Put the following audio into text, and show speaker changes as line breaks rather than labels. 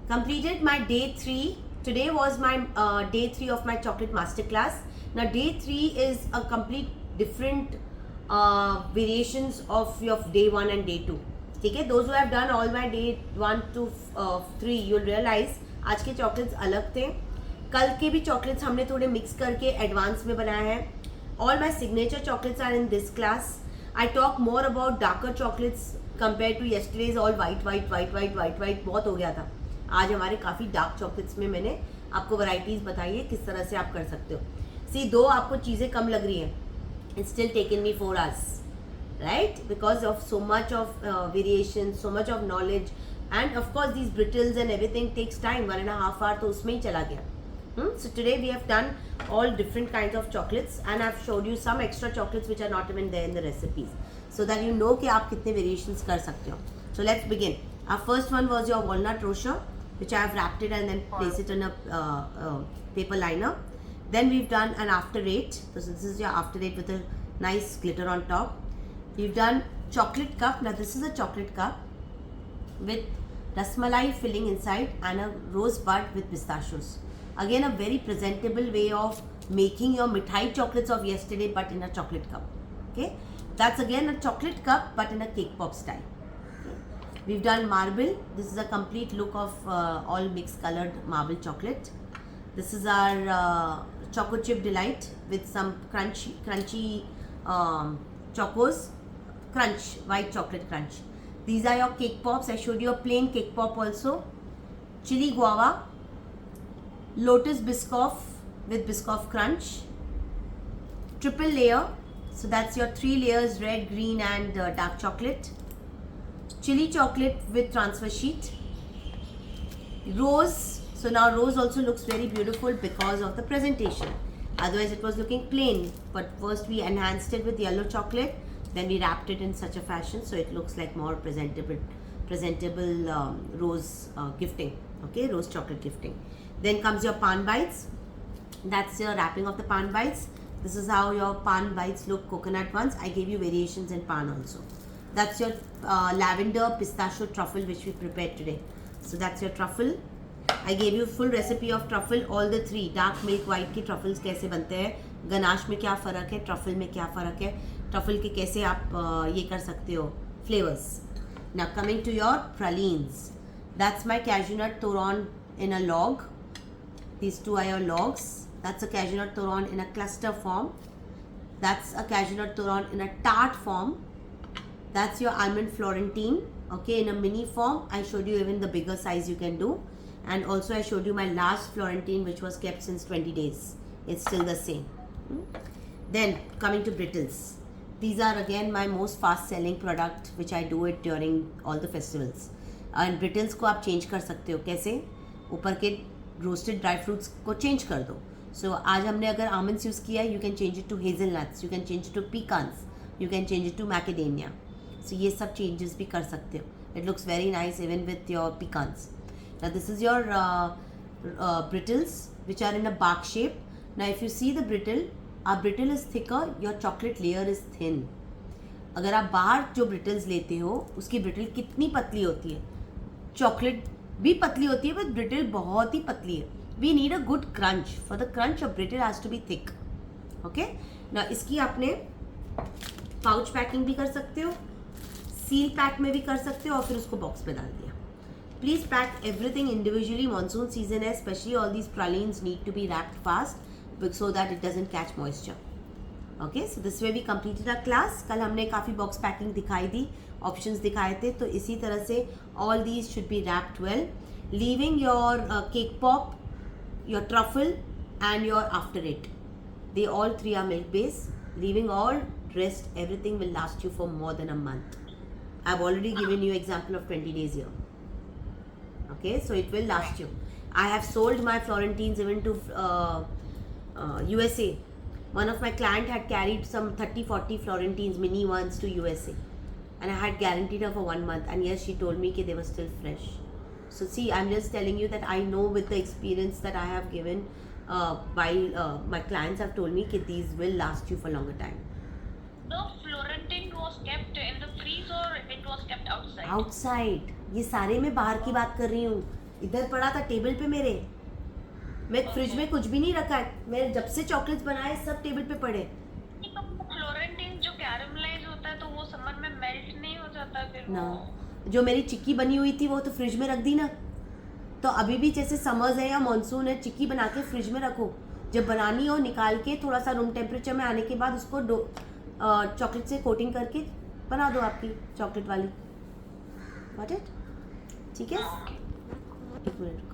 Completed my day 3. Today was my day 3 of my chocolate masterclass. Now day 3 is a complete different variations of your day 1 and day 2. ठीक है, those who have done all my day 1 to 3 you'll realize आज के chocolates अलग थे. कल के भी chocolates हमने थोड़े मिक्स करके एडवांस में बनाया है. All my signature chocolates are in this class. I talk more about darker chocolates compared to yesterday's all white. बहुत हो गया था. आज हमारे काफ़ी डार्क चॉकलेट्स में मैंने आपको वैरायटीज़ बताई है किस तरह से आप कर सकते हो. सी दो आपको चीज़ें कम लग रही हैं, it's still taken me 4 hours, right? Because of so much of variation, so much of knowledge, and of course these brittles and everything takes time. 1.5 hour तो उसमें ही चला गया. So today we have done all different kinds of chocolates and I've showed you some extra chocolates which are not even there in the recipes, so that you know कि आप कितने variations कर सकते हो. So let's begin. Our first one was your walnut rocher, which I have wrapped it and then place it in a paper liner. Then we've done an after eight. So this is your after eight with a nice glitter on top. We've done chocolate cup. Now this is a chocolate cup with rasmalai filling inside and a rose bud with pistachios. Again, a very presentable way of making your mithai chocolates of yesterday but in a chocolate cup. Okay, that's again a chocolate cup but in a cake pop style. Okay. We've done marble. This is a complete look of all mixed colored marble chocolate. This is our choco chip delight with some crunchy chocos, crunch, white chocolate crunch. These are your cake pops. I showed you a plain cake pop also. Chili guava, lotus biscoff with biscoff crunch, triple layer, so that's your 3 layers, red, green and dark chocolate, chili chocolate with transfer sheet, rose. So now rose also looks very beautiful because of the presentation, otherwise it was looking plain, but first we enhanced it with yellow chocolate, then we wrapped it in such a fashion so it looks like more presentable rose gifting. Okay, rose chocolate gifting. Then comes your pan bites. That's your wrapping of the pan bites. This is how your pan bites look, coconut ones. I gave you variations in pan also. That's your lavender pistachio truffle which we prepared today. So that's your truffle. I gave you full recipe of truffle, all the 3. Dark milk white के truffles कैसे बनते हैं, ganache में क्या फ़र्क है, truffle में क्या फ़र्क है, truffle के कैसे आप ये कर सकते हो flavors. Now coming to your pralines. That's my cashew nut touron in a log. These 2 are your logs. That's a cashew nut touron in a cluster form. That's a cashew nut touron in a tart form. That's your almond florentine, okay, in a mini form. I showed you even the bigger size you can do, and also I showed you my last florentine which was kept since 20 days. It's still the same. Then coming to brittles. These are again my most fast selling product which I do it during all the festivals. And brittles को आप change कर सकते हो. कैसे? ऊपर के roasted dry fruits को change कर दो. सो आज हमने अगर आमंड्स यूज़ किया है, you can change it to hazelnuts, you can change it to pecans, you can change it to macadamia. So ये सब चेंजेस भी कर सकते हो. It looks very nice even with your pecans. Now this is your brittles which are in a bark shape. Now if you see the brittle, our brittle is thicker, your chocolate layer is thin. अगर आप बाहर जो brittles लेते हो उसकी brittle कितनी पतली होती है, चॉकलेट भी पतली होती है, बट ब्रिटल बहुत ही पतली है. We need a good crunch. For the crunch of brittle has to be thick. Okay, ना इसकी आपने पाउच पैकिंग भी कर सकते हो, सील पैक में भी कर सकते हो, और फिर उसको बॉक्स में डाल दिया. Please pack everything individually. Monsoon season है, specially all these pralines need to be wrapped fast so that it doesn't catch moisture. Okay, so this way we completed our class. कल हमने काफ़ी बॉक्स पैकिंग दिखाई दी, options दिखाए थे, तो इसी तरह से all these should be wrapped well, leaving your cake pop, your truffle and your after it. They all 3 are milk base. Leaving all rest, everything will last you for more than a month. I've already given you example of 20 days here. Okay, so it will last you. I have sold my Florentines even to USA. One of my client had carried some 30-40 Florentines, mini ones, to USA, and I had guaranteed her for 1 month, and yes, she told me that they were still fresh. So see, I'm just telling you that I know with the experience that I have given, while my clients have told me that these will last you for longer time.
The Florentine was kept in the freeze or it was kept outside?
Outside. ये सारे मैं बाहर की बात कर रही हूँ. इधर पड़ा था टेबल पे मेरे। मैं फ्रिज में कुछ भी नहीं रखा है, मैं जब से चॉकलेट्स बनाए सब टेबल पे पड़े।
फ्लोरेंटाइन जो कैरमलाइज होता है तो वो समर में मेल्ट नहीं हो जाता फिर
ना,
वो?
जो मेरी चिक्की बनी हुई थी वो तो फ्रिज में रख दी ना। तो अभी भी जैसे समर्स है या मानसून है, चिक्की बना के फ्रिज में रखो, जब बनानी हो निकाल के थोड़ा सा रूम टेम्परेचर में आने के बाद उसको चॉकलेट से कोटिंग करके बना दो आपकी चॉकलेट वाली। Got it? ठीक है, एक मिनट।